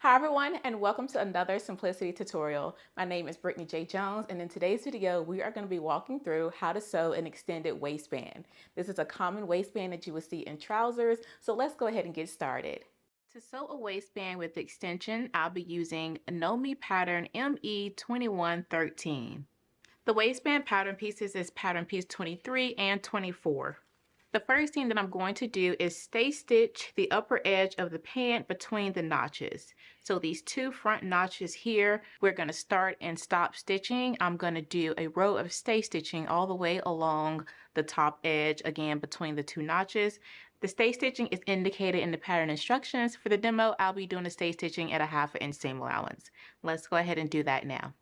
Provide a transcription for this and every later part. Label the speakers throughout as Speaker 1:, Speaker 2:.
Speaker 1: Hi everyone, and welcome to another Simplicity tutorial. My name is Brittany J. Jones, and in today's video, we are going to be walking through how to sew an extended waistband. This is a common waistband that you will see in trousers, so let's go ahead and get started. To sew a waistband with extension, I'll be using Nomi pattern ME2113. The waistband pattern pieces is pattern piece 23 and 24. The first thing that I'm going to do is stay stitch the upper edge of the pant between the notches. So these two front notches here, we're going to start and stop stitching. I'm going to do a row of stay stitching all the way along the top edge, again between the two notches. The stay stitching is indicated in the pattern instructions. For the demo, I'll be doing the stay stitching at a 1/2 inch seam allowance. Let's go ahead and do that now.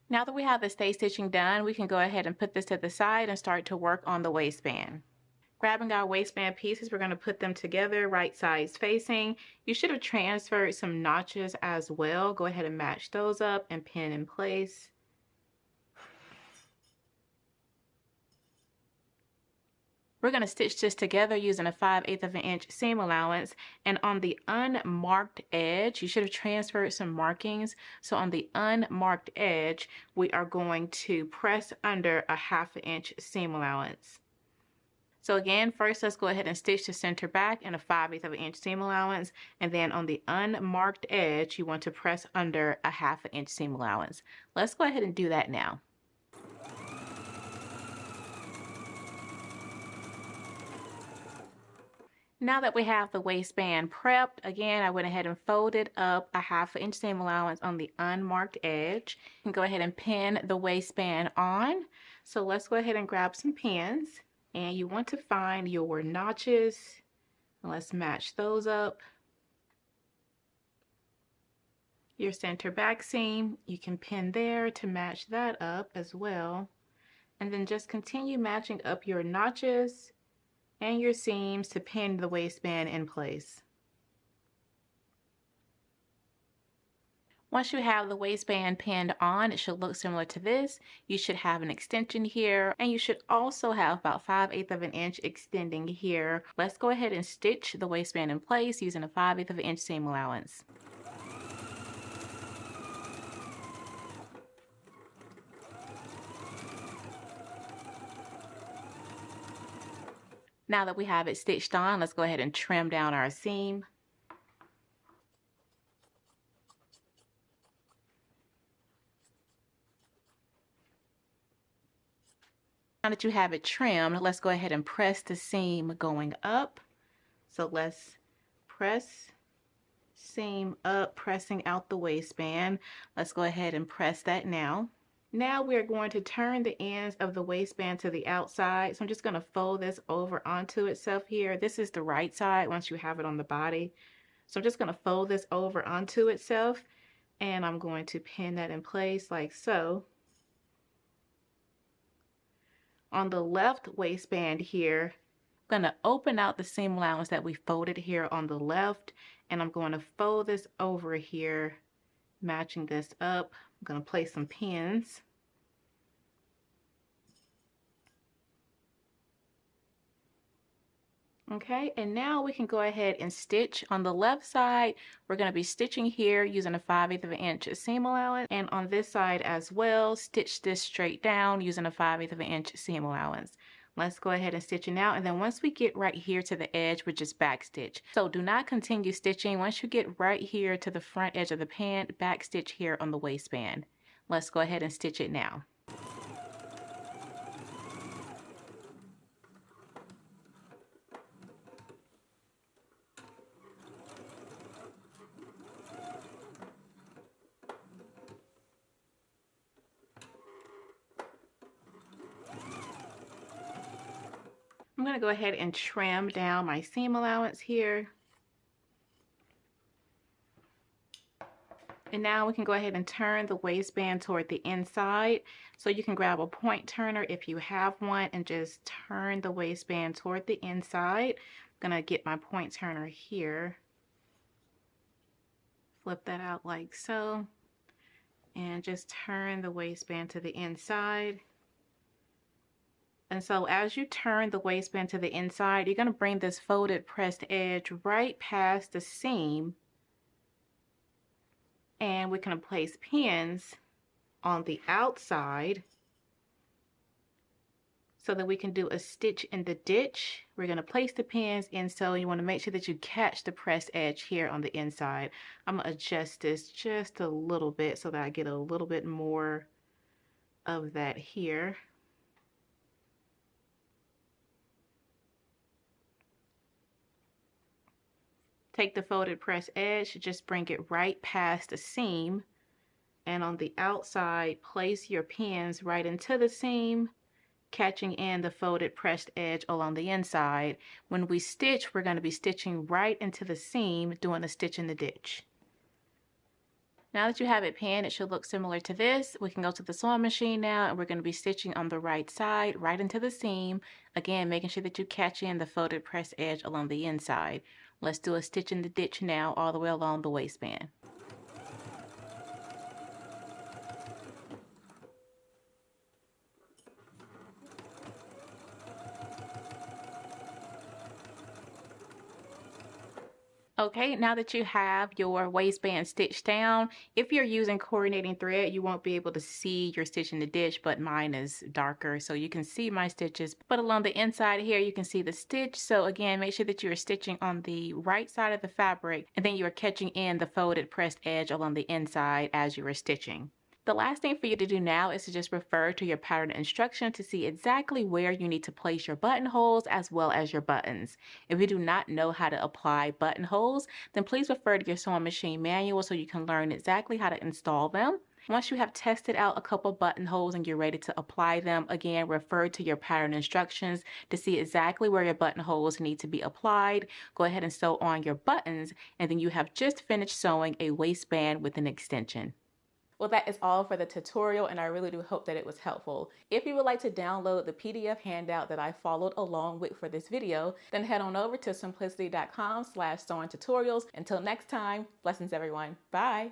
Speaker 1: Now that we have the stay stitching done, we can go ahead and put this to the side and start to work on the waistband. Grabbing our waistband pieces, we're going to put them together right sides facing. You should have transferred some notches as well. Go ahead and match those up and pin in place. We're going to stitch this together using a 5/8 of an inch seam allowance, and on the unmarked edge, you should have transferred some markings. So on the unmarked edge, we are going to press under a 1/2 inch seam allowance. So again, first let's go ahead and stitch the center back in a 5/8 of an inch seam allowance, and then on the unmarked edge, you want to press under a 1/2 inch seam allowance. Let's go ahead and do that now. Now that we have the waistband prepped, again, I went ahead and folded up a 1/2 inch seam allowance on the unmarked edge. And go ahead and pin the waistband on. So let's go ahead and grab some pins. And you want to find your notches. Let's match those up. Your center back seam, you can pin there to match that up as well. And then just continue matching up your notches and your seams to pin the waistband in place. Once you have the waistband pinned on, it should look similar to this. You should have an extension here, and you should also have about 5/8 of an inch extending here. Let's go ahead and stitch the waistband in place using a 5/8 of an inch seam allowance. Now that we have it stitched on, let's go ahead and trim down our seam. Now that you have it trimmed, let's go ahead and press the seam going up. So let's press seam up, pressing out the waistband. Let's go ahead and press that now. Now we're going to turn the ends of the waistband to the outside. So I'm just going to fold this over onto itself here. This is the right side once you have it on the body. So I'm just going to fold this over onto itself, and I'm going to pin that in place like so. On the left waistband here, I'm going to open out the seam allowance that we folded here on the left, and I'm going to fold this over here, matching this up. I'm going to place some pins. Okay, and now we can go ahead and stitch. On the left side, we're going to be stitching here using a 5/8 of an inch seam allowance, and on this side as well, stitch this straight down using a 5/8 of an inch seam allowance. Let's go ahead and stitch it now, and then once we get right here to the edge, we just back stitch. So do not continue stitching. Once you get right here to the front edge of the pant, back stitch here on the waistband. Let's go ahead and stitch it now. I'm going to go ahead and trim down my seam allowance here. And now we can go ahead and turn the waistband toward the inside. So you can grab a point turner if you have one and just turn the waistband toward the inside. I'm going to get my point turner here. Flip that out like so. And just turn the waistband to the inside. And so as you turn the waistband to the inside, you're going to bring this folded pressed edge right past the seam, and we're going to place pins on the outside so that we can do a stitch in the ditch. We're going to place the pins in, so you want to make sure that you catch the pressed edge here on the inside. I'm going to adjust this just a little bit so that I get a little bit more of that here. Take the folded press edge, just bring it right past the seam, and on the outside, place your pins right into the seam, catching in the folded pressed edge along the inside. When we stitch, we're going to be stitching right into the seam, doing a stitch in the ditch. Now that you have it pinned, it should look similar to this. We can go to the sewing machine now, and we're going to be stitching on the right side, right into the seam. Again, making sure that you catch in the folded press edge along the inside. Let's do a stitch in the ditch now, all the way along the waistband. Okay, now that you have your waistband stitched down, if you're using coordinating thread, you won't be able to see your stitch in the ditch, but mine is darker, so you can see my stitches. But along the inside here, you can see the stitch. So again, make sure that you are stitching on the right side of the fabric, and then you are catching in the folded pressed edge along the inside as you are stitching. The last thing for you to do now is to just refer to your pattern instruction to see exactly where you need to place your buttonholes as well as your buttons. If you do not know how to apply buttonholes, then please refer to your sewing machine manual so you can learn exactly how to install them. Once you have tested out a couple buttonholes and you're ready to apply them, again, refer to your pattern instructions to see exactly where your buttonholes need to be applied. Go ahead and sew on your buttons, and then you have just finished sewing a waistband with an extension. Well, that is all for the tutorial, and I really do hope that it was helpful. If you would like to download the PDF handout that I followed along with for this video, then head on over to simplicity.com/sewing tutorials. Until next time, blessings everyone. Bye.